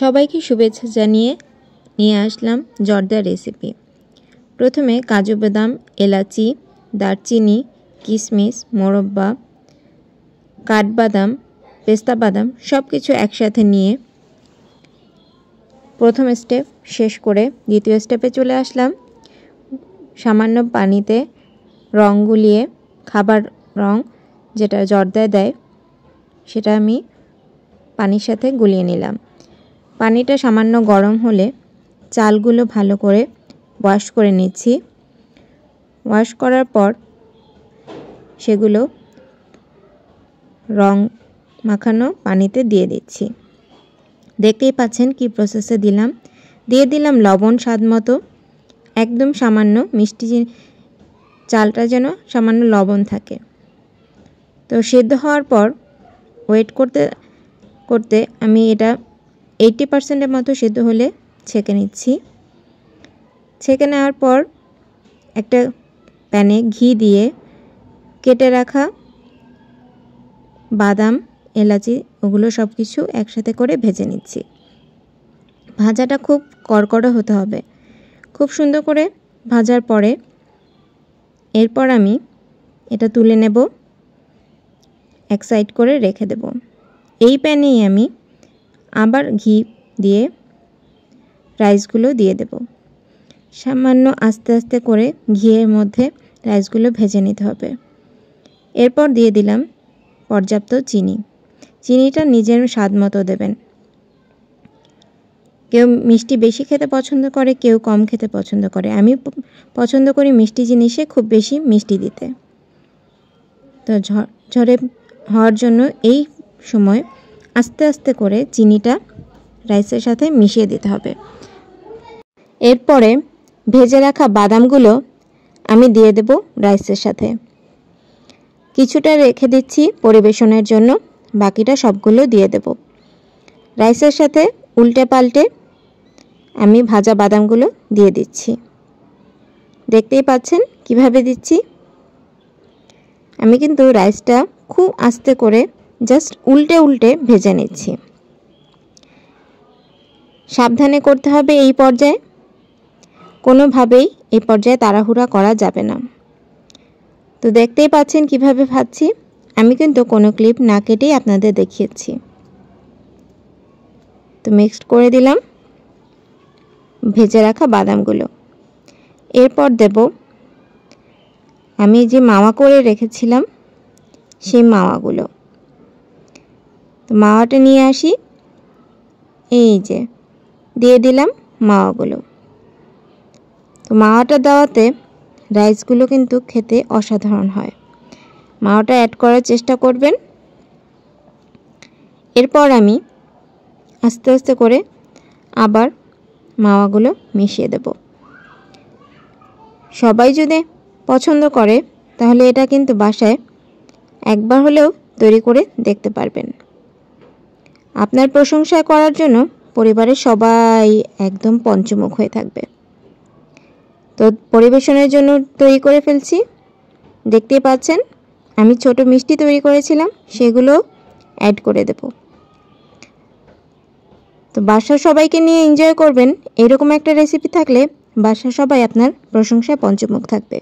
সবাইকে শুভেচ্ছা জানিয়ে নিয়ে আসলাম জর্দার রেসিপি। প্রথমে কাজু বাদাম, এলাচি, দারচিনি, কিশমিশ, মোরব্বা, কাঠবাদাম, পেস্তা বাদাম সব কিছু একসাথে নিয়ে প্রথম স্টেপ শেষ করে দ্বিতীয় স্টেপে চলে আসলাম। সামান্য পানিতে রং গুলিয়ে, খাবার রং যেটা জর্দায় দেয় সেটা আমি পানির সাথে গুলিয়ে নিলাম। পানিটা সামান্য গরম হলে চালগুলো ভালো করে ওয়াশ করে নিচ্ছি। ওয়াশ করার পর সেগুলো রং মাখানো পানিতে দিয়ে দিচ্ছি। দেখতেই পাচ্ছেন কি প্রসেসে দিলাম। দিয়ে দিলাম লবণ স্বাদ মতো, একদম সামান্য মিষ্টি, চালটা যেন সামান্য লবণ থাকে। তো সেদ্ধ হওয়ার পর ওয়েট করতে করতে আমি এটা 80% মতো সেদ্ধ হলে ছেঁকে নিচ্ছি। ছেঁকে নেওয়ার পর একটা প্যানে ঘি দিয়ে কেটে রাখা বাদাম, এলাচি ওগুলো সব কিছু একসাথে করে ভেজে নিচ্ছি। ভাজাটা খুব কড়কড়া হতে হবে। খুব সুন্দর করে ভাজার পরে এরপর আমি এটা তুলে নেব, এক সাইড করে রেখে দেব। এই প্যানেই আমি আবার ঘি দিয়ে রাইসগুলো দিয়ে দেব। সামান্য আস্তে আস্তে করে ঘিয়ের মধ্যে রাইসগুলো ভেজে নিতে হবে। এরপর দিয়ে দিলাম পর্যাপ্ত চিনি। চিনিটা নিজের স্বাদ মতো দেবেন। কেউ মিষ্টি বেশি খেতে পছন্দ করে, কেউ কম খেতে পছন্দ করে। আমি পছন্দ করি মিষ্টি জিনিসে খুব বেশি মিষ্টি দিতে। তো ঝরঝরে হওয়ার জন্য এই সময় আস্তে আস্তে করে চিনিটা রাইসের সাথে মিশিয়ে দিতে হবে। এরপরে ভেজে রাখা বাদামগুলো আমি দিয়ে দেব রাইসের সাথে। কিছুটা রেখে দিচ্ছি পরিবেশনের জন্য, বাকিটা সবগুলো দিয়ে দেব। রাইসের সাথে উল্টে পাল্টে আমি ভাজা বাদামগুলো দিয়ে দিচ্ছি। দেখতেই পাচ্ছেন কিভাবে দিচ্ছি। আমি কিন্তু রাইসটা খুব আস্তে করে জাস্ট উল্টে উল্টে ভেজে নিচ্ছি। সাবধানে করতে হবে এই পর্যায়ে, কোনোভাবেই এই পর্যায়ে তাড়াহুড়া করা যাবে না। তো দেখতেই পাচ্ছেন কিভাবে ভাজছি। আমি কিন্তু কোনো ক্লিপ না কেটেই আপনাদের দেখিয়েছি। তো মিক্সড করে দিলাম ভেজে রাখা বাদামগুলো। এরপর দেব আমি যে মাওয়া করে রেখেছিলাম সেই মাওয়াগুলো। তো মাওয়াটা নিয়ে আসি, এই যে দিয়ে দিলাম মাওয়াগুলো। তো মাওয়াটা দেওয়াতে রাইসগুলো কিন্তু খেতে অসাধারণ হয়। মাওয়াটা অ্যাড করার চেষ্টা করবেন। এরপর আমি আস্তে আস্তে করে আবার মাওয়াগুলো মিশিয়ে দেব। সবাই যদি পছন্দ করে তাহলে এটা কিন্তু বাসায় একবার হলেও তৈরি করে দেখতে পারবেন। আপনার প্রশংসা করার জন্য পরিবারের সবাই একদম পঞ্চমুখ হয়ে থাকবে। তো পরিবেশনের জন্য তৈরি করে ফেলছি। দেখতেই পাচ্ছেন আমি ছোট মিষ্টি তৈরি করেছিলাম, সেগুলো অ্যাড করে দেব। তো বাসার সবাইকে নিয়ে এনজয় করবেন। এরকম একটা রেসিপি থাকলে বাসার সবাই আপনার প্রশংসায় পঞ্চমুখ থাকবে।